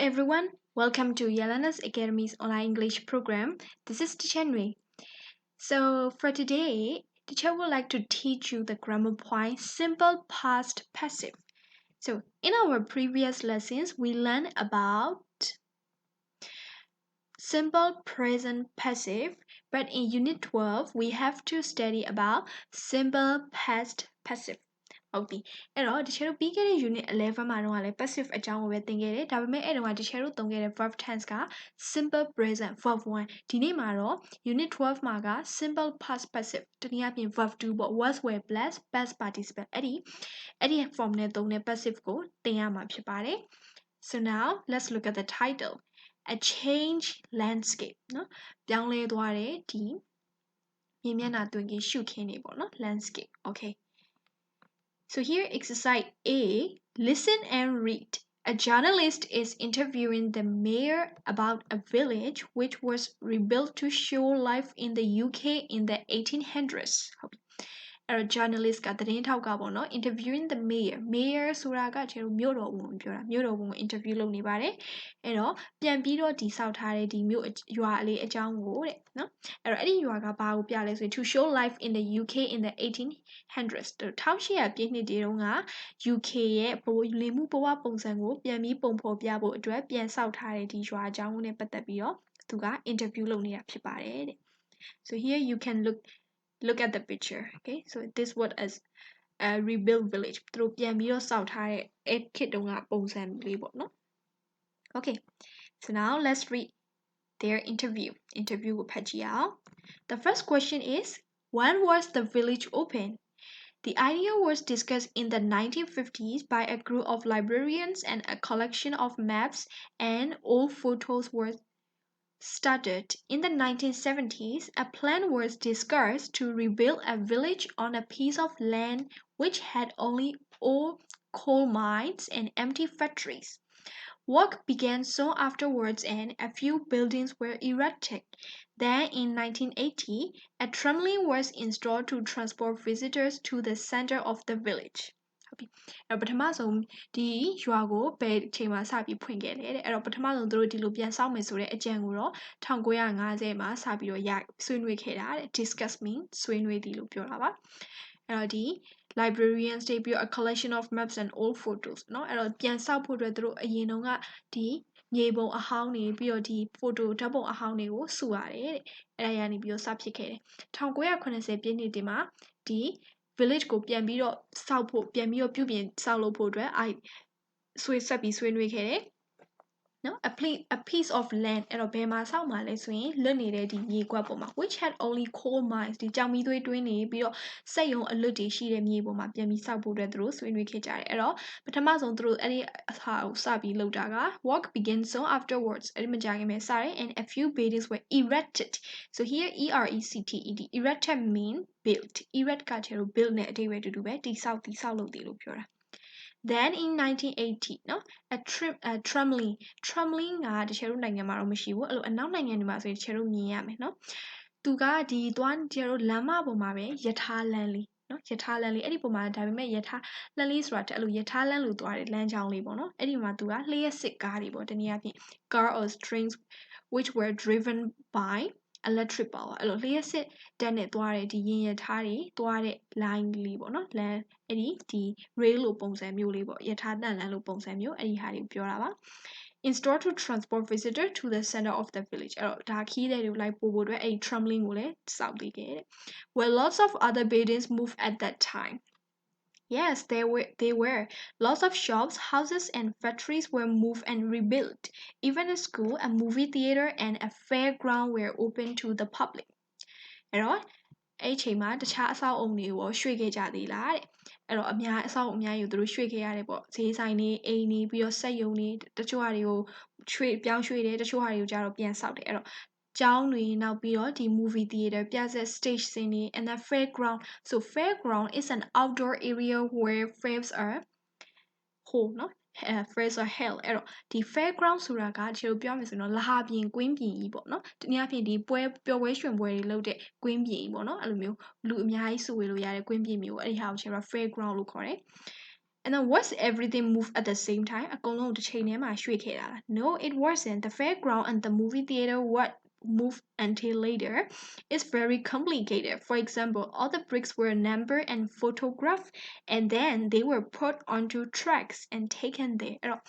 everyone, welcome to Yelena's Academy's online English program. This is Teacher Nui. So for today, teacher would like to teach you the grammar point simple past passive. So in our previous lessons, we learned about simple present passive, but in Unit 12, we have to study about simple past passive. ဟုတ်ပြီအဲ့တော့တချို့တို့ပြီးခဲ့တဲ့ unit 11မှာတော့လည်း passive အကြောင်းကိုပဲသင်ခဲ့တယ်ဒါပေမဲ့အဲ့တုန်းကတချို့တို့သုံးခဲ့တဲ့ verb tense က simple present verb 1ဒီနေ့မှာတော့ unit 12မှာက simple past passive တနည်းအားဖြင့် verb 2ပေါ့ was were plus past participle အဲ့ဒီ form နဲ့သုံးတဲ့ passive ကိုသင်ရမှာဖြစ်ပါတယ် so now let's look at the title a change landscape เนาะပြောင်းလဲသွားတဲ့ဒီမြေမျက်နှာတွင်ကြီးရှုခင်းနေပေါ့เนาะ landscape okay So here, exercise A, listen and read. A journalist is interviewing the mayor about a village which was rebuilt to show life in the UK in the 1800s. A journalist ကသတင်းထောက်ကပေါ့နော် interviewing the mayor ဆိုတာကကျတော့မြို့တော်ဝန်ပြောတာမြို့တော်ဝန်ကို interview လုပ်နေပါတယ်အဲ့တော့ပြန်ပြီးတော့တည်ဆောက်ထားတဲ့ဒီမြို့ရွာလေးအကြောင်းကိုတဲ့နော်အဲ့တော့အဲ့ဒီရွာကဘာကိုပြလဲဆိုရင် to show life in the UK in the 1800s 1800ပြည့်နှစ်တွေတုန်းက UK ရဲ့လေမှုဘဝပုံစံကိုပြန်ပြီးပုံဖော်ပြဖို့အတွက်ပြန်ဆောက်ထားတဲ့ဒီရွာအကြောင်းနဲ့ပတ်သက်ပြီးတော့သူက interview လုပ်နေတာဖြစ်ပါတယ်တဲ့ So here you can look at the picture okay so this what is a rebuilt village သူတို့ပြန်ပြီးတော့ဆောက်ထားတဲ့အဲ့ခေတ်တုန်းကပုံစံလေးပေါ့နော် okay so now let's read their interviewကိုဖတ်ကြည့်အောင် the first question is when was the village opened The idea was discussed in the 1950s by a group of librarians and a collection of maps and old photos were started. In the 1970s, a plan was discussed to rebuild a village on a piece of land which had only old coal mines and empty factories. Work began soon afterwards and a few buildings were erected. Then in 1980, a tramline was installed to transport visitors to the center of the village. ဟုတ်ပြီအဲ့တော့ပထမဆုံးဒီရွာကိုဘယ်အချိန်မှာစပြီးဖွင့်ခဲ့လဲတဲ့အဲ့တော့ပထမဆုံးသူတို့ဒီလိုပြန်ဆောက်မယ်ဆိုတဲ့အကြံကိုတော့1950မှာစပြီးတော့ဆွေးနွေးခဲ့တာတဲ့ discuss mean ဆွေးနွေးသည်လို့ပြောတာပါအဲ့တော့ဒီ librarians တွေပြီးတော့ a collection of maps and old photos เนาะအဲ့တော့ပြန်ဆောက်ဖို့အတွက်သူတို့အရင်တုန်းကဒီမြေပုံအဟောင်းတွေပြီးတော့ဒီ photo ဓာတ်ပုံအဟောင်းတွေကိုစုရတယ်တဲ့အဲ့ဒါရနေပြီးတော့စဖြစ်ခဲ့တယ်1980ပြည့်နှစ်တွေမှာဒီ village ကိုပြန်ပြီးတော့ဆောက်ဖို့ပြန်ပြီးတော့ပြုပြင်ဆောက်လုပ်ဖို့အတွက်ဆက်ပြီးဆွေးနွေးခဲ့တယ်နော် a piece of land အဲ့တော့ဘယ်မှာဆောက်မှာလဲဆိုရင်လွတ်နေတဲ့ဒီမြေကွက်ပေါ်မှာ which had only coal mines ဒီကြောင်မီးသွေးတွင်းနေပြီးတော့စက်ရုံအလွတ်တွေရှိတဲ့မြေပေါ်မှာပြန်ပြီးဆောက်ဖို့အတွက်သူတို့ဆွေးနွေးခဲ့ကြတယ်အဲ့တော့ပထမဆုံးသူတို့အဲ့ဒီအဟာကိုစပြီးလုပ်တာက work begins soon afterwards အဲ့ဒီမကြာခင်ပဲစတယ် and a few buildings were erected so here erected mean built erect ကကျတော့ build နဲ့အဓိပ္ပာယ်တူတူပဲတိဆောက်လုပ်တယ်လို့ပြောတာThen in 1980 နော် a tramline ကတချို့တို့နိုင်ငံမှာတော့မရှိဘူးအဲ့လိုအနောက်နိုင်ငံတွေမှာဆိုရင်တချို့တို့မြင်ရမယ်နော်သူကဒီသွားတချို့တို့လမ်းမပေါ်မှာပဲယထာလမ်းလေးနော်ယထာလမ်းလေးအဲ့ဒီပုံမှာဒါပေမဲ့ယထာလမ်းလေးဆိုတာအဲ့လိုယထာလမ်းလို့သွားတယ်လမ်းကြောင်းလေးပေါ့နော်အဲ့ဒီမှာသူကလျှက်စစ်ကားတွေပေါ့တနည်းအားဖြင့် car or trains which were driven by electric power အဲ့လိုလျှက်စစ်ဓာတ်နဲ့သွားတဲ့ဒီရင်ရထားတွေသွားတဲ့ line လေးပေါ့နော်လမ်းအဲ့ဒီ rail လို့ပုံစံမျိုးလေးပေါ့ယထာတန်လမ်းလို့ပုံစံမျိုးအဲ့ဒီဟာတွေကိုပြောတာပါ installed to transport visitor to the center of the village အဲ့တော့ဒါခီးတဲ့တွေလိုက်ပို့ဖို့အတွက်အဲ့ဒီ tramline ကိုလည်းစောက်ပေးခဲ့တဲ့ where lots of other buildings moved at that time Yes, they were. Lots of shops, houses, and factories were moved and rebuilt. Even a school, a movie theater, and a fairground were open to the public. အဲ့တော့အဲ့ချိန်မှာတခြားအဆောက်အုံတွေကိုရွှေ့ခဲ့ကြသေးလားတဲ့အဲ့တော့အဆောက်အုံအများကြီးကိုသူတို့ရွှေ့ခဲ့ရတယ်ပေါ့ဈေးဆိုင်တွေအိမ်တွေပြီးတော့စက်ရုံတွေတချို့ဟာတွေကိုပြောင်းရွှေ့တယ်တချို့ဟာတွေကိုကြတော့ပြန်ဆောက်တယ်အဲ့တော့ကျောင်းတွေနောက်ပြီးတော့ဒီ movie theater ပြဆက် stage scene တွေ and the fairground so fairground is an outdoor area where fairs are hold နော်fairs are held အဲ့တော့ဒီ fairground ဆိုတာကဒီလိုပြောမယ်ဆိုရင်တော့လဟာပြင်ကွင်းပြင်ကြီးပေါ့နော်တနည်းအားဖြင့်ဒီပျော်ပွဲရွှင်ပွဲတွေလုပ်တဲ့ကွင်းပြင်ကြီးပေါ့နော်အဲ့လိုမျိုးလူအများကြီးစုဝေးလို့ရတဲ့ကွင်းပြင်မျိုးအဲ့ဒီဟာကိုကျွန်တော် fairground လို့ခေါ်တယ် And then was everything moved at the same time? အကုန်လုံးတစ်ချိန်တည်းမှာရွှေ့ခဲ့တာလား No, it wasn't. The fairground and the movie theater what moved until later is very complicated. For example, all the bricks were numbered and photographed, and then they were put onto tracks and taken there. အဲ့တော့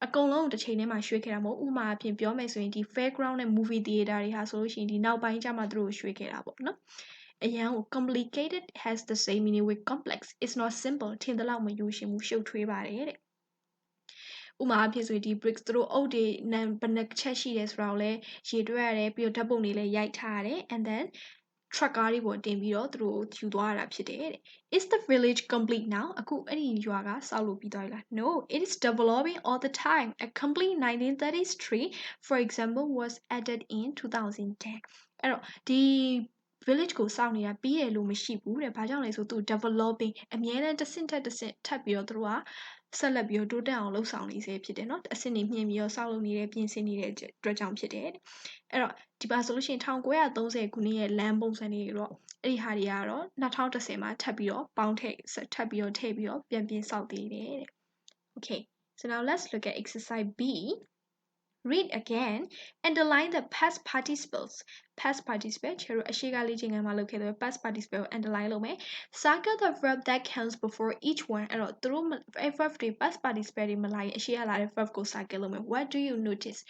အကုန်လုံးတစ်ချိန်တည်းမှာရွှေ့ခဲ့တာမဟုတ်ဥပမာအဖြစ်ပြောမယ်ဆိုရင်ဒီ fairground နဲ့ movie theater တွေဟာဆိုလို့ရှိရင်ဒီနောက်ပိုင်းကျမှသူတို့ရွှေ့ခဲ့တာပေါ့နော်အရန်ကို complicated has the same meaning with complex. It's not simple. ထင်သလောက်မရိုးရှင်းဘူးရှုပ်ထွေးပါတယ်တဲ့ဥမာအဖြစ်ဆိုဒီ bricks သူတို့အုပ်တွေဘယ်နှချက်ရှိတယ်ဆိုတာကိုလည်းရေတွက်ရတယ်ပြီးတော့ဓာတ်ပုံတွေလည်းရိုက်ထားရတယ် and then truck ကားတွေပေါ်တင်ပြီးတော့သူတို့ယူသွားရတာဖြစ်တယ်တဲ့ Is the village complete now အခုအဲ့ဒီရွာကစောက်လို့ပြီးသွားပြီလား No, it is developing all the time. A complete 1933 for example was added in 2010အဲ့တော့ဒီ village ကိုစောင့်နေတာပြီးတယ်လို့မရှိဘူးတဲ့ဘာကြောင့်လဲဆိုသူ developing အမြဲတမ်းတစ်ဆင့်တက်ထပ်ပြီးတော့သူတို့ကဆက်လက်ပြီးတော့တိုးတက်အောင်လှုပ်ဆောင်နေစေဖြစ်တယ်เนาะအဆင့်နေမြင့်ပြီးတော့စောက်လုပ်နေတဲ့ပြင်ဆင်နေတဲ့အတွက်ကြောင့်ဖြစ်တယ်တဲ့အဲ့တော့ဒီပါဆိုလို့ရှိရင်1930ခုနှစ်ရဲ့လမ်းပုံစံတွေတော့အဲ့ဒီဟာတွေကတော့2010မှာထပ်ပြီးတော့ပေါင်းထည့်ထပ်ပြီးတော့ထည့်ပြီးတော့ပြန်ပြင်ဆောက်သေးတယ်တဲ့ Okay so now let's look at exercise B Read again. Underline the past participles. Past participle ကျတော့အရှိကလေးချင်းကမှလုပ်ခဲ့တဲ့ past participle underline လုပ်မယ် Circle the verb that comes before each one အဲ့တော့သူတို့ verb တွေ past participle တွေမလာရင်အရှိကလာတဲ့ verb ကို circle လုပ်မယ် What do you notice?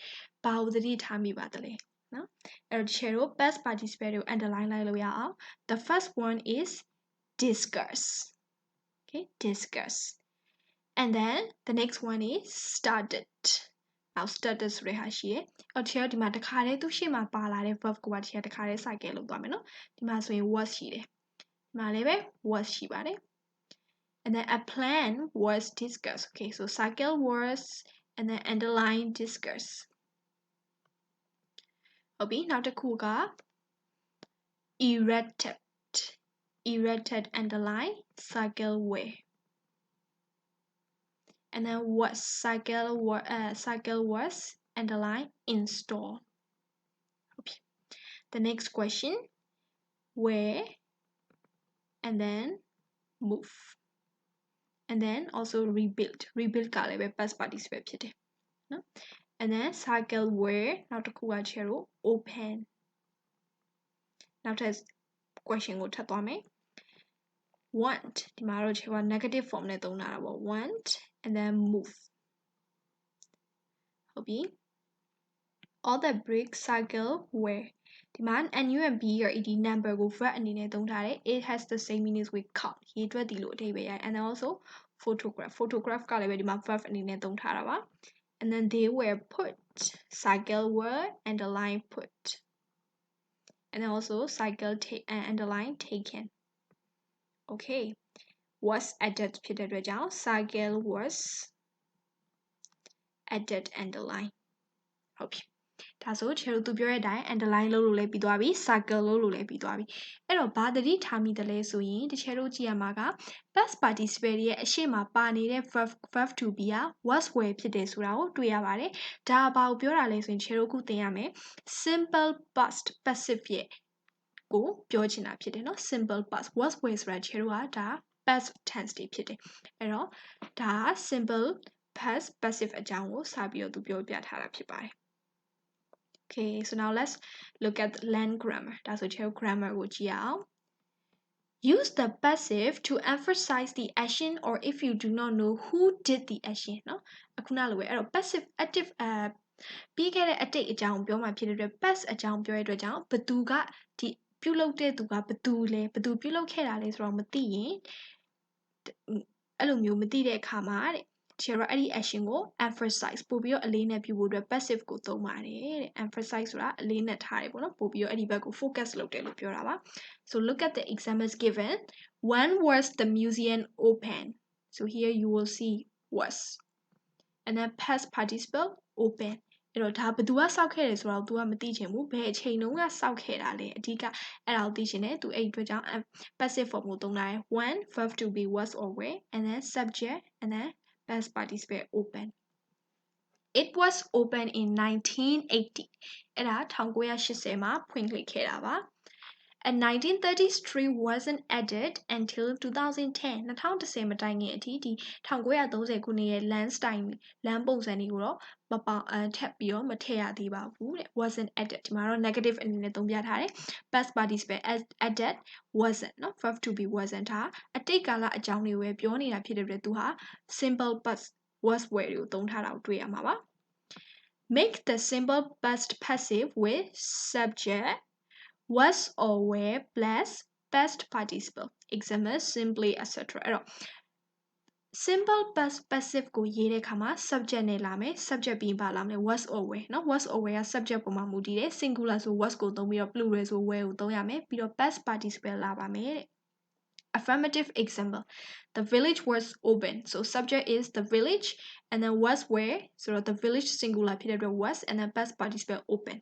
ဘာကိုသတိထားမိပါသလဲနော်အဲ့တော့ကျတော့ past participle တွေကို underline လိုက်လို့ရအောင် The first one is discuss. Okay, discuss. And then the next one is started. Now started ဆိုတဲ့ဟာရှိရယ်။အော်ဒီတော့ဒီမှာတစ်ခါတည်းသူရှေ့မှာပါလာတဲ့ verb ကိုပါဒီကတစ်ခါတည်း cycle လုပ်သွားမယ်နော်။ဒီမှာဆိုရင် was ရှိတယ်။ဒီမှာလည်းပဲ was ရှိပါတယ်။ And then a plan was discussed. Okay, so cycle was and then underline discuss. ဟုတ်ပြီနောက်တစ်ခုက erected underline cycle were. And then what cycle was underline install. Okay. The next question where and then move. And then also rebuild. Rebuild ကလည်းပဲ past participle ဖြစ်တယ်နော် And then cycle where နောက်တစ်ခုကကျတော့ open. နောက်ထပ် question ကိုထပ်သွားမယ် want ဒီမှာတော့ကျတော့ negative form နဲ့သုံးတာပေါ့ want and then move ဟုတ်ပြီ all the brick cycle where ဒီမှာ NU and B or ED number ကို verb အနေနဲ့သုံးထားတယ် it has the same meanings with count ရေးတွက်တည်လို့အဓိပ္ပာယ်ရတယ် and then also photograph ကလည်းပဲဒီမှာ verb အနေနဲ့သုံးထားတာပါ and then they were put cycle were underline put and then also cycle underline taken okay was added ဖြစ်တဲ့အတွက်ကြောင့် cycle was added underline ဟုတ်ပြီဒါဆိုချေတို့သူပြောတဲ့အတိုင်း underline လုပ်လို့လည်းပြီးသွားပြီ circle လုပ်လို့လည်းပြီးသွားပြီအဲ့တော့ဘာသတိထားမိတယ်လဲဆိုရင်တချေတို့ကြည့်ရမှာက past participle ရဲ့အရှိမပါနေတဲ့ verb to be က was were ဖြစ်တယ်ဆိုတာကိုတွေ့ရပါတယ်ဒါဘာကိုပြောတာလဲဆိုရင်ချေတို့ခုသင်ရမယ် simple past passive ရဲ့ကိုပြောချင်တာဖြစ်တယ်เนาะ simple past was were ဆိုတာချေတို့ကဒါ past tense တွေဖြစ်တယ်အဲ့တော့ဒါ simple past passive အကြောင်းကိုစပြီးတော့သူပြောပြထားတာဖြစ်ပါတယ် Okay, so now let's look at land grammar. That's what your grammar would use the passive to emphasize the action or if you do not know who did the action. No? Passive active ပြီးခဲ့တဲ့အတိတ်အကြောင်းပြောမှဖြစ်တဲ့အတွက် past အကြောင်းပြောရတဲ့အတွက်ကြောင့်ဘသူကဒီပြုလုပ်တဲ့သူကဘသူလဲဘသူပြုလုပ်ခဲ့တာလဲဆိုတော့မသိရင်အဲ့လိုမျိုးမသိတဲ့အခါမှာတဲ့ကျတော့အဲ့ဒီ action ကို emphasize ပို့ပြီးတော့အလေးနဲ့ပြုဖို့အတွက် passive ကိုသုံးပါတယ်တဲ့ emphasize ဆိုတာအလေးနဲ့ထားတယ်ပေါ့နော်ပို့ပြီးတော့အဲ့ဒီဘက်ကို focus လုပ်တယ်လို့ပြောတာပါ so look at the examples given when was the museum open so here you will see was and then past participle open အဲ့တော့ဒါဘယ်သူကစောက်ခဲ့တယ်ဆိုတော့ तू ကမသိချင်ဘူးဘယ်အချိန်တုန်းကစောက်ခဲ့တာလဲအဓိကအဲ့ဒါကိုသိချင်တယ် तू အဲ့အတွက်ကြောင့် passive form ကိုသုံးတာရယ် when verb to be was or were and then subject and then past participle open it was open in 1980အဲ့ဒါ1980မှာဖွင့်လှစ်ခဲ့တာပါ And 1933 wasn't added until 2010. 2010 မတိုင်ခင်အထိဒီ1930ခုနှစ်ရဲ့ land style လမ်းပုံစံတွေကိုတော့ထပ်ပြီးတော့မထည့်ရသေးပါဘူးတဲ့ wasn't added ဒီမှာတော့ negative အနေနဲ့သုံးပြထားတယ် past participle added wasn't เนาะ verb to be wasn't ဟာအတိတ်ကာလအကြောင်းတွေကိုပဲပြောနေတာဖြစ်တဲ့အတွက်သူဟာ simple past was were တွေကိုသုံးထားတာကိုတွေ့ရမှာပါ make the simple past passive with subject was or were plus past participle example simply etc အဲ့တော့ simple past passive ကိုရေးတဲ့အခါမှာ subject နဲ့လာမယ် subject ပြီးပါလာမယ် was or were เนาะ was or were က subject ပေါ်မှာမူတည်တယ် singular ဆို was ကိုသုံးပြီးတော့ plural ဆို were ကိုသုံးရမယ်ပြီးတော့ past participle လာပါမယ်တဲ့ affirmative example the village was open so subject is the village and then was were so the village singular ဖြစ်တဲ့အတွက် was and then past participle open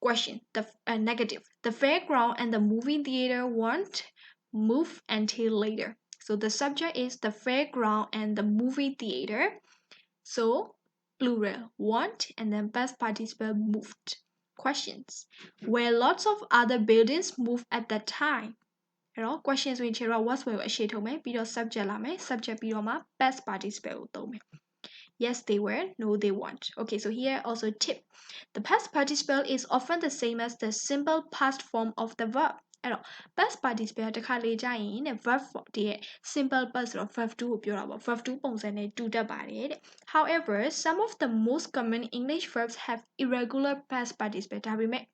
question the negative the fairground and the movie theater won't move until later so the subject is the fairground and the movie theater so plural want and then past participle moved questions where lots of other buildings moved at that time အဲ့တော့ questions ဆိုရင်ခြေတော့ was were ကိုအရှေ့ထုတ်မယ်ပြီးတော့ subject လာမယ် subject ပြီးတော့မှ past participle ကိုသုံးမယ်Yes, they were. No, they weren't. Okay, so here also tip. The past participle is often the same as the simple past form of the verb. အဲ့တော့ past participle တစ်ခါလေကြာရင် verb တည်း simple past ဆိုတော့ verb 2ကိုပြောတာပေါ့ verb 2ပုံစံနဲ့တူတတ်ပါတယ်တဲ့ However, some of the most common English verbs have irregular past participle. ဒါပေမဲ့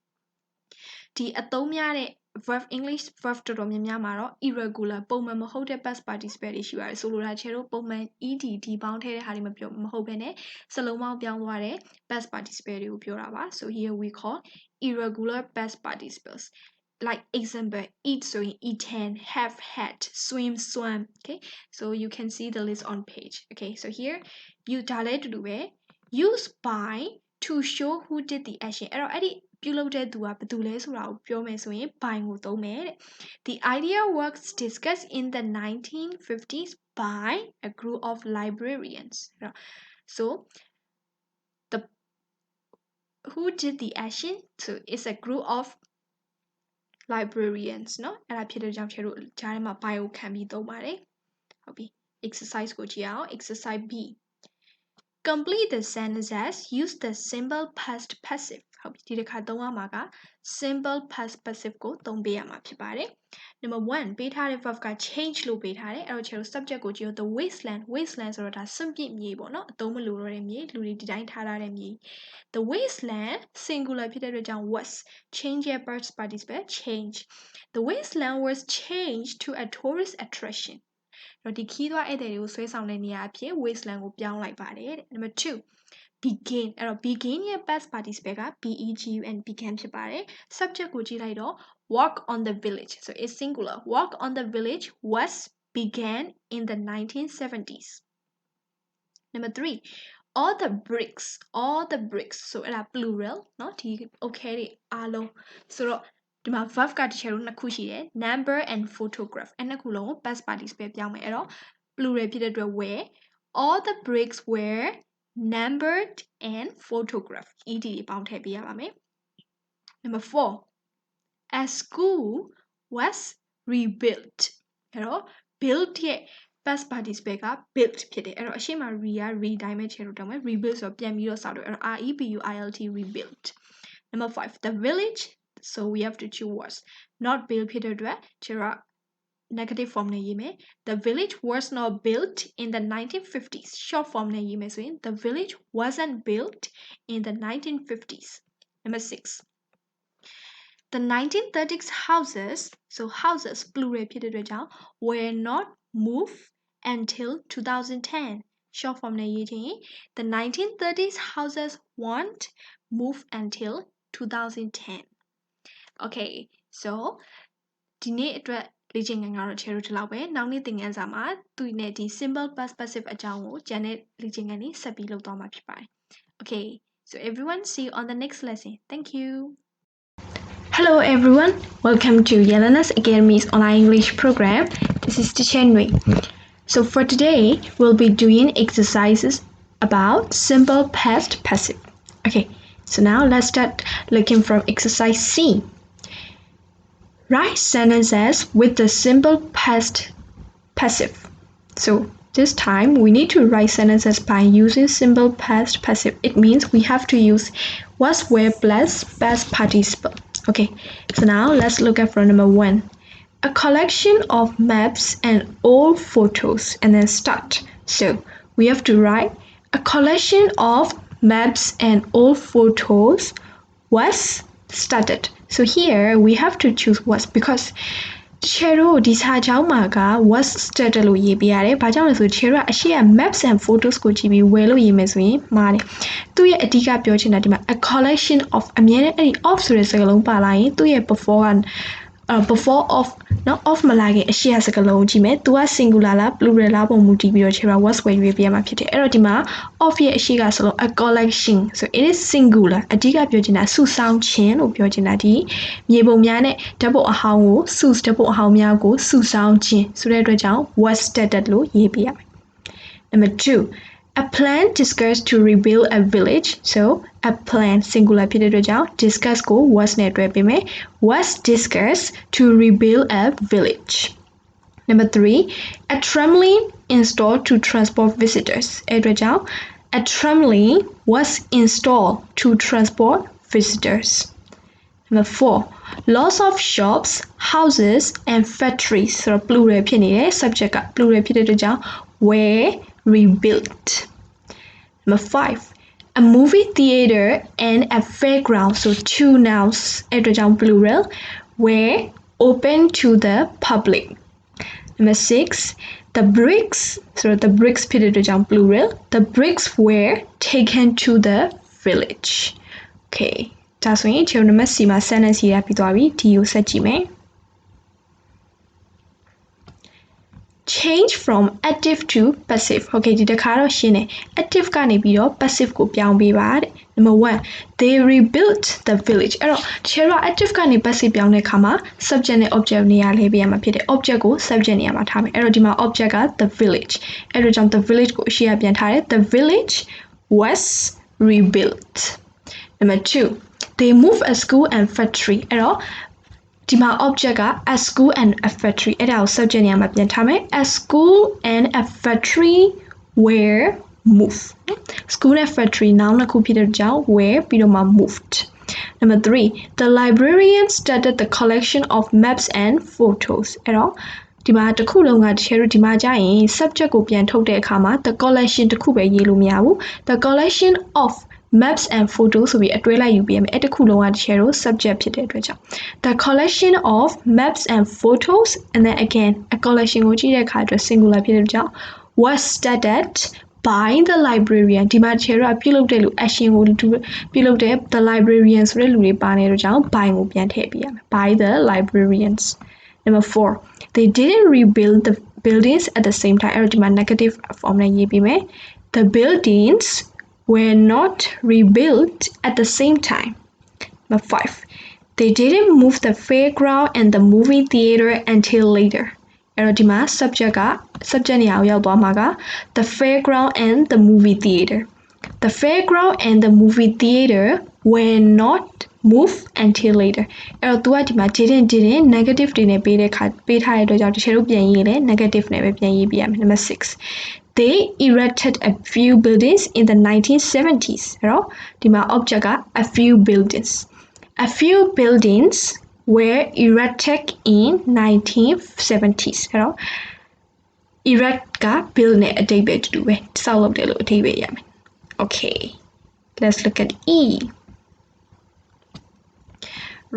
ဒီအသုံးများတဲ့ verb English verb တော်တော်များများမှာတော့ irregular ပုံမှန်မဟုတ်တဲ့ past participle တွေရှိပါတယ်ဆိုလိုတာချေတို့ပုံမှန် ed ဒီပေါင်းထည့်တဲ့ဟာတွေမဟုတ်ဘဲနဲ့စလုံးပေါင်းပြောင်းသွားတဲ့ past participle တွေကိုပြောတာပါ so here we call irregular past participles like example eat so eaten have had swim swam okay so you can see the list on page okay so here you ဒါလည်းတူတူပဲ use by to show who did the action အဲ့တော့အဲ့ဒီပြုလုပ်တဲ့သူကဘယ်သူလဲဆိုတာကိုပြောမယ်ဆိုရင် by ကိုသုံးမယ်တဲ့ The idea was discussed in the 1950s by a group of librarians so the who did the action so it's a group of librarians เนาะအဲ့ဒါဖြစ်တဲ့ကြောင့်ကျတို့ဂျားထဲမှာ by ကိုခံပြီးသုံးပါတယ်ဟုတ်ပြီ exercise ကိုကြည့်အောင် exercise B Complete the sentences use the simple past passive ဟုတ်ပြီဒီတစ်ခါသုံးရမှာက simple past passive ကိုသုံးပေးရမှာဖြစ်ပါတယ် Number 1ပေးထားတဲ့ verb က change လို့ပေးထားတယ်အဲ့တော့ကျတို့ subject ကိုကြည့်တော့ the wasteland ဆိုတော့ဒါစွန့်ပစ်မြေပေါ့နော်အသုံးမလိုတော့တဲ့မြေလူတွေဒီတိုင်းထားထားတဲ့မြေ The wasteland singular ဖြစ်တဲ့အတွက်ကြောင့် was change ရဲ့ past participle change The wasteland was changed to a tourist attractionတော့ဒီခီးသွားဧည့်သည်တွေကိုဆွဲဆောင်တဲ့နေရာအဖြစ် wasteland ကိုပြောင်းလိုက်ပါတယ်တဲ့ Number 2 begin အဲ့တော့ begin ရဲ့ past participle က begun began ဖြစ်ပါတယ် subject ကိုကြည့်လိုက်တော့ walk on the village so it's singular walk on the village was began in the 1970s Number 3 all the bricks so အဲ့ဒါ plural เนาะဒီ okay တွေအားလုံးဆိုတော့ဒီမှာ verb ကတစ်ချက်လုံးနှစ်ခုရှိတယ် number and photograph အဲ့နှစ်ခုလုံးကို past participle ပြောင်းမယ်အဲ့တော့ plural ဖြစ်တဲ့အတွက် were all the bricks were numbered and photographed ed တွေပေါင်းထည့်ပေးရပါမယ် Number 4 a school was rebuilt အဲ့တော့ built ရဲ့ past participle က built ဖြစ်တယ်အဲ့တော့အရှိမ re က re တိုင်းပဲချေလို့တောင်းမယ် rebuilt ဆိုတော့ပြန်ပြီးတော့စောက်တယ်အဲ့တော့ rebuilt rebuilt Number 5 the village so we have to choose was not built ဖြစ်တဲ့အတွက်ကျတော့ negative form နဲ့ရေးမယ် the village was not built in the 1950s short form နဲ့ရေးမယ်ဆိုရင် the village wasn't built in the 1950s Number 6 the 1930s houses so houses plural ဖြစ်တဲ့အတွက်ကြောင့် were not moved until 2010 short form နဲ့ရေးခြင်း the 1930s houses won't move until 2010 Okay so ဒီနေ့အတွက်လေ့ကျင့်ခန်းကတော့ချေတို့ဒီလောက်ပဲနောက်နေ့သင်ခန်းစာမှာသူနဲ့ဒီ simple past passive အကြောင်းကိုကျန်တဲ့လေ့ကျင့်ခန်းလေးဆက်ပြီးလုပ်သွားမှာဖြစ်ပါတယ် Okay so everyone see you on the next lesson thank you Hello everyone welcome to Yelena's Academy's online English program this is Teacher Nui so for today we'll be doing exercises about simple past passive Okay so now let's start looking from exercise C Write sentences with the simple past passive. So this time we need to write sentences by using simple past passive. It means we have to use was, were plus past participle. Okay, so now let's look at for number 1. A collection of maps and old photos, and then start. So we have to write a collection of maps and old photos was started. So here we have to choose was because တချေတို့ဒီစာကြောင်းမှာက was started လို့ရေးပြရတယ်။ဘာကြောင့်လဲဆိုတချေတို့ကအရှိက maps and photos ကိုကြည့်ပြီးဝယ်လို့ရေးမယ်ဆိုရင်မှားတယ်။သူ့ရဲ့အဓိကပြောချင်တာဒီမှာ a collection of အမြဲတမ်းအဲ့ဒီ of ဆိုတဲ့စကားလုံးပါလာရင်သူ့ရဲ့ before of နော် of မလာခင်အရှိကစကားလုံးကြည့်မယ်။ तू က singular လား plural လားပုံမူတည်ပြီးတော့ခြေတော့ was ဝယ်ရွေးပြရမှာဖြစ်တယ်။အဲ့တော့ဒီမှာ of ရဲ့အရှိကဆိုလို့ a collection so it is singular အဓိကပြောချင်တာစုဆောင်းခြင်းလို့ပြောချင်တာဒီမြေပုံများနဲ့ဓာတ်ပုံအဟောင်းကိုစုဓာတ်ပုံအဟောင်းများကိုစုဆောင်းခြင်းဆိုတဲ့အတွက်ကြောင့် was started လို့ရေးပြရမယ်။ Number 2. A plan discussed to rebuild a village. So a plan singular ဖြစ်တဲ့အတွက်ကြောင့် discuss ကို was နဲ့တွဲပေးမယ် was discussed to rebuild a village. Number 3. A trampoline installed to transport visitors. အဲ့အတွက်ကြောင့် a trampoline was installed to transport visitors. Number 4. Lots of shops, houses and factories. So plural ဖြစ်နေတယ် subject က plural ဖြစ်တဲ့အတွက်ကြောင့် were rebuilt. Number 5. A movie theater and a fairground, so two nouns, အဲ့အတွက်ကြောင့် plural, were open to the public. Number 6. The bricks, so the bricks ဖြစ်တဲ့အတွက်ကြောင့် plural, the bricks were taken to the village. Okay, ဒါဆိုရင်ကျွန်တော်တို့ C မှာ sentence ရေးရပြီးသွားပြီ ဒီကိုဆက်ကြည့်မယ် Change from active to passive. Okay ဒီတစ်ခါတော့ရှင်းတယ် active ကနေပြီးတော့ passive ကိုပြောင်းပေးပါတဲ့ Number 1 they rebuilt the village အဲ့တော့တချို့က active ကနေ passive ပြောင်းတဲ့အခါမှာ subject နဲ့ object နေရာလဲပေးရမှာဖြစ်တယ် object ကို subject နေရာမှာထားမယ်အဲ့တော့ဒီမှာ object က the village အဲ့တော့ကြောင့် the village ကိုအရှိရပြန်ထားတယ် the village was rebuilt. Number 2 they moved a school and factory အဲ့တော့ဒီမှာ object က a school and a factory အဲ့ဒါကို subject နေရာမှာပြန်ထားမယ် a school and a factory were moved school and factory noun တစ်ခုဖြစ်တဲ့ကြောင့် were ပြီးတော့မှ moved. Number 3 the librarian started the collection of maps and photos အဲ့တော့ဒီမှာတစ်ခုလုံးကတကယ်လို့ဒီမှာကြာရင် subject ကိုပြန်ထုတ်တဲ့အခါမှာ the collection တစ်ခုပဲရေးလို့မရဘူး the collection of maps and photos ဆိုပြီးအတွဲလိုက်ယူပြရမယ်အဲ့တစ်ခုလုံးကတကယ်လို့ subject ဖြစ်တဲ့အတွက်ကြောင့် the collection of maps and photos and then again a collection ကိုကြည့်တဲ့အခါအတွက် singular ဖြစ်တဲ့ကြောင့် was started by the librarian ဒီမှာတကယ်တော့ပြုလုပ်တဲ့လူ action ကိုပြုလုပ်တဲ့ the librarian ဆိုတဲ့လူတွေပါနေတဲ့ကြောင့် by ကိုပြန်ထည့်ပေးရမယ် by the librarians. Number 4 they didn't rebuild the buildings at the same time အဲ့တော့ဒီမှာ negative form နဲ့ရေးပေးမယ် the buildings were not rebuilt at the same time. Number 5 they didn't move the fairground and the movie theater until later. အဲ့တော့ဒီမှာ subject နေရာကိုရောက်သွားမှာက the fairground and the movie theater. The fairground and the movie theater were not moved until later. အဲ့တော့ तू ကဒီမှာ didn't negative တွေနဲ့ပေးထားတဲ့အတွက်ကြောင့်တချို့တို့ပြန်ရေးလဲ negative နဲ့ပဲပြန်ရေးပြရမယ် Number 6 they erected a few buildings in the 1970s. အဲ့တော့ဒီမှာ object က a few buildings. A few buildings were erected in 1970s. အဲ့တော့ erect က build နဲ့အဓိပ္ပာယ်တူပဲဆောက်လုပ်တယ်လို့အဓိပ္ပာယ်ရမယ် Okay, let's look at E.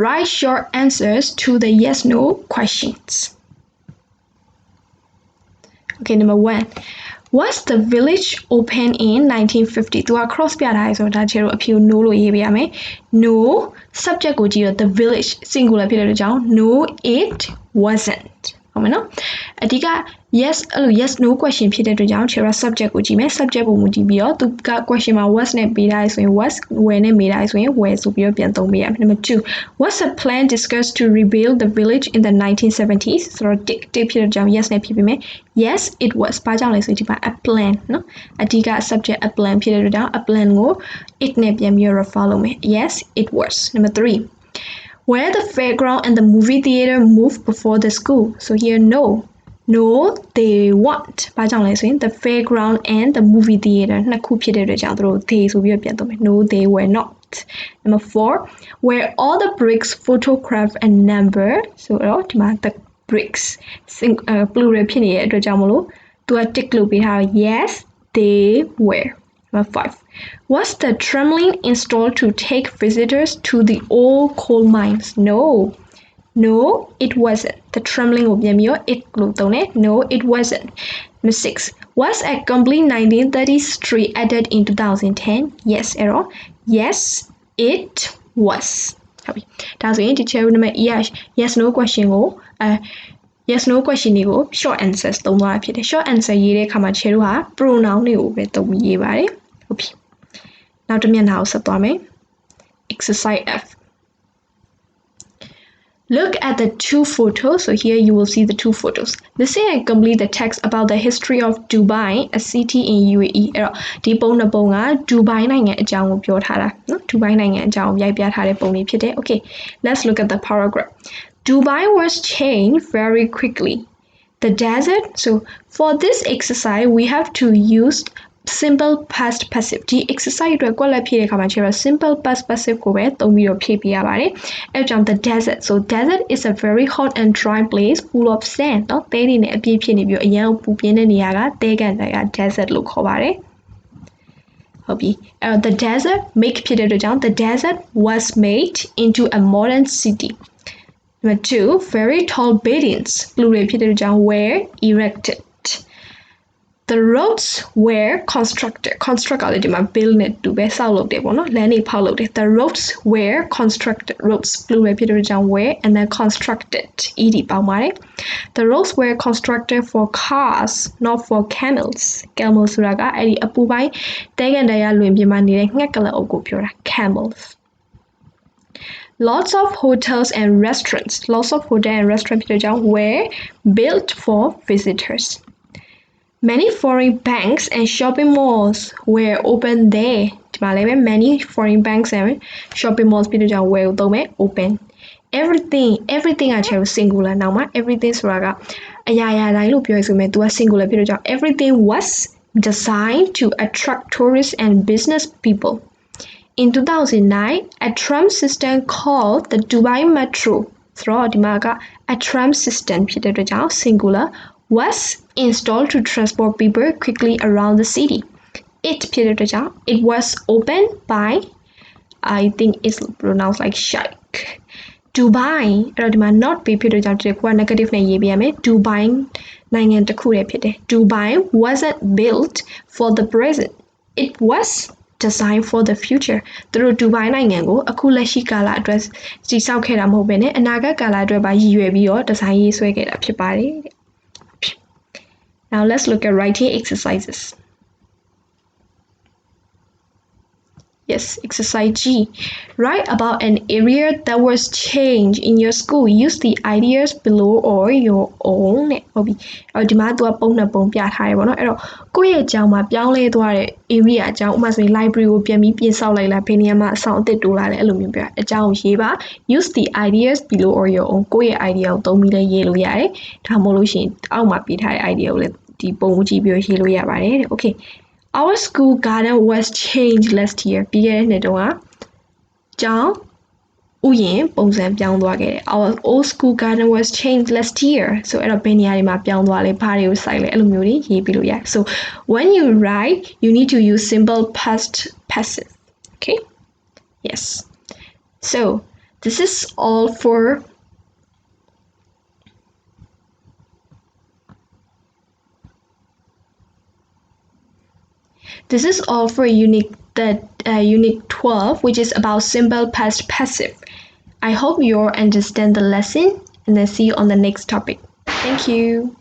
Write short answers to the yes/no questions. Okay, number 1. Was the village open in 1950? သူက cross ပြထားရဆိုတော့ဒါချေတော့အဖြူ no လို့ရေးပေးရမယ် No subject ကိုကြည့်တော့ the village singular ဖြစ်တဲ့ကြောင့် No it wasn't. ဟုတ်မယ်နော်အဓိက yes အဲ့လို yes no question ဖြစ်တဲ့အတွက်ကြောင့် chira subject ကိုကြည့်မယ် subject ပုံမူတည်ပြီးတော့သူက question မှာ was နဲ့ပေးထားရဆိုရင် was where နဲ့ပေးထားရဆိုရင် where ဆိုပြီးတော့ပြန်သုံးပေးရမယ် Number 2 was a plan discussed to rebuild the village in the 1970s ဆိုတော့ tick ဖြစ်တဲ့ကြောင့် yes နဲ့ဖြည့်ပေးမယ် Yes it was ဘာကြောင့်လဲဆိုဒီမှာ a plan နော်အဓိက subject a plan ဖြစ်တဲ့အတွက်ကြောင့် a plan ကို it နဲ့ပြန်ပြီးတော့ refer လုပ်မယ် Yes it was. Number 3 Where the fairground and the movie theater moved before the school. So here, no. No, they won't. The fairground and the movie theater. No, they were not. Number 4, where all the bricks photograph a number. So the bricks plural yes, they were. Number 5. Was the trampoline installed to take visitors to the old coal mines? No. No, it wasn't. The trampoline No, it wasn't. Number 6. Was a complete 1930s street added in 2010? Yes, error. Yes, it was. Yes, no question yes no question တွေကို short answers သုံးသွားတာဖြစ်တယ် short answer ရေးတဲ့အခါမှာ share တို့ဟာ pronoun တွေကိုပဲသုံးပြီးရေးပါတယ်ဟုတ်ပြီနောက်တစ်မျက်နှာကိုဆက်သွားမယ် exercise F Look at the two photos. So here you will see the two photos. Listen and complete the text about the history of Dubai, a city in UAE. အဲ့တော့ဒီပုံနှစ်ပုံက Dubai နိုင်ငံအကြောင်းကိုပြောထားတာနော် Dubai နိုင်ငံအကြောင်းရိုက်ပြထားတဲ့ပုံလေးဖြစ်တယ် Okay, let's look at the paragraph. Dubai was changed very quickly. The desert. So for this exercise, we have to use simple past passive ဒီ exercise အတွက်ကွက်လက်ဖြည့်တဲ့အခါမှာကျတော့ simple past passive ကိုပဲသုံးပြီးတော့ဖြည့်ပေးရပါတယ်အဲကြောင့် the desert so desert is a very hot and dry place full of sand เนาะသဲတွေနဲ့အပြည့်ဖြစ်နေပြီးအရန်ပူပြင်းတဲ့နေရာကသဲကန်တွေက desert လို့ခေါ်ပါတယ်ဟုတ်ပြီအဲ the desert make ဖြစ်တဲ့အတွက်ကြောင့် the desert was made into a modern city Number 2 very tall buildings လူတွေဖြစ်တဲ့အတွက်ကြောင့် were erected The roads were constructed. Construct ကလည်းဒီမှာ build နဲ့တူပဲဆောက်လုပ်တယ်ပေါ့နော်လမ်းတွေဖောက်လုပ်တယ် The roads were constructed. Roads လူပဲဖြစ်တဲ့ကြောင့် were and then constructed. ed ပေါင်းပါတယ် The roads were constructed for cars, not for camels. Camels ဆိုတာကအဲ့ဒီအပူပိုင်းတဲကန်တရားလွင်ပြင်မှာနေတဲ့ငှက်ကလအုပ်ကိုပြောတာ camels. Lots of hotels and restaurants. Lots of hotel and restaurant ဖြစ်တဲ့ကြောင့် were built for visitors.Many foreign banks and shopping malls were open there. ဒီမှာလည်းပဲ many foreign banks and shopping malls ပြီးတော့ကြောင့် were ကိုသုံးမယ် open. Everything က singular နောက်မှာ everything ဆိုတာကအရာရာတိုင်းလို့ပြောရဆိုမယ် သူက singular ပြီးတော့ကြောင့် everything was designed to attract tourists and business people. In 2009, a tram system called the Dubai Metro ဆိုတော့ဒီမှာက a tram system ဖြစ်တဲ့အတွက်ကြောင့် singular was installed to transport people quickly around the city. It was opened by, I think it's pronounced like Sheikh. Dubai, အဲ့တော့ဒီမှာ not ပြီးဖြစ်တဲ့ကြောင့်ဒီကွာ negative နဲ့ရေးပြရမယ် Dubai နိုင်ငံတစ်ခုတည်းဖြစ်တယ် Dubai wasn't built for the present. It was designed for the future. သူတို့ Dubai နိုင်ငံကိုအခုလက်ရှိကာလအတွက်တည်ဆောက်ခဲ့တာမဟုတ်ဘဲနဲ့အနာဂတ်ကာလအတွက်ပါရည်ရွယ်ပြီးတော့ဒီဇိုင်းရေးဆွဲခဲ့တာဖြစ်ပါတယ်Now let's look at writing exercises. Yes, exercise G. Write about an area that was changed in your school. Use the ideas below or your own. ဟုတ်ပြီအဲ့ဒီမှာသူကပုံနဲ့ပုံပြထားတယ်ပေါ့နော်အဲ့တော့ကိုယ့်ရဲ့အကြောင်းမှာပြောင်းလဲသွားတဲ့ area အကြောင်းဥပမာဆိုရင် library ကိုပြန်ပြီးပြင်ဆောက်လိုက်လားဘယ်နေရာမှာအဆောင်အသစ်တိုးလာလဲအဲ့လိုမျိုးပြအကြောင်းကိုရေးပါ use the ideas below or your own ကိုယ့်ရဲ့ idea ကိုသုံးပြီးလည်းရေးလို့ရတယ်ဒါမှမဟုတ်လို့ရှိရင်အောက်မှာပေးထားတဲ့ idea ကိုလည်းဒီပုံကြည့်ပြီးရေးလို့ရပါတယ်တဲ့ Okay Our school garden was changed last year ပြီးခဲ့တဲ့နှစ်တုန်းကကျောင်းဥယျာဉ်ပုံစံပြောင်းသွားခဲ့တယ် Our old school garden was changed last year so အဲ့တော့ဘယ်နေရာတွေမှာပြောင်းသွားလဲဘာတွေကိုစိုက်လဲအဲ့လိုမျိုးတွေရေးပြီးလို့ရ So when you write you need to use simple past passive Okay Yes So this is all for This is all for unit 12, which is about simple past passive. I hope you all understand the lesson and then see you on the next topic. Thank you.